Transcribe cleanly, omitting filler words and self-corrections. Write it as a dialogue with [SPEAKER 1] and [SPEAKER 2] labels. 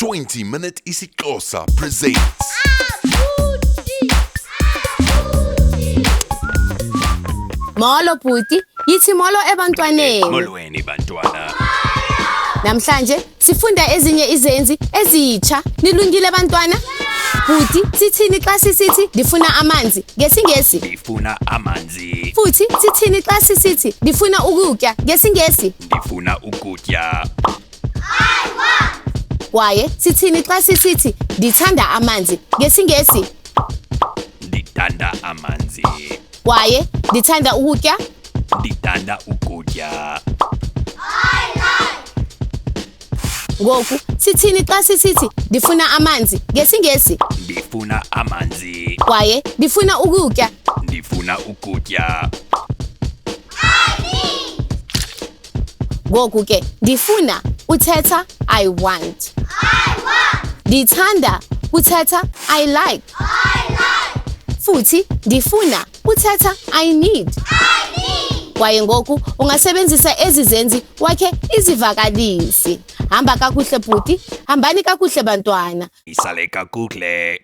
[SPEAKER 1] 20-minute isiXhosa presents.
[SPEAKER 2] Molo bhuti, yithi molo ebantwaneni.
[SPEAKER 3] Molweni bantwana.
[SPEAKER 2] Namhlanje sifunda ezinye izenzi ezitsha. Nilungile bantwana? Bhuti, sithini xa sisithi ndifuna amanzi ngesingesi?
[SPEAKER 3] Ndifuna amanzi.
[SPEAKER 2] Futhi sithini xa sisithi ndifuna ukutya ngesingesi?
[SPEAKER 3] Ndifuna ukutya.
[SPEAKER 2] Kwaye sithini xa sisithi ndithanda amanzi ngesingesi?
[SPEAKER 3] Ndithanda amanzi.
[SPEAKER 2] Kwaye ndithanda ukutya?
[SPEAKER 3] Ndithanda ukutya.
[SPEAKER 2] Ngoku sithini xa sisithi ndifuna amanzi ngesingesi?
[SPEAKER 3] Ndifuna amanzi.
[SPEAKER 2] Kwaye ndifuna ukutya?
[SPEAKER 3] Ndifuna ukutya.
[SPEAKER 2] Ngoku ke ndifuna uthetha I want. Ndithanda uthetha I like. Futhi ndifuna uthetha I need. Kwaye ngoku ungasebenzisa ezi zenzi wakhe izivakalisi. Hamba kakuhle bhuti, hambani kakuhle bantwana.
[SPEAKER 3] Isale kakuhle.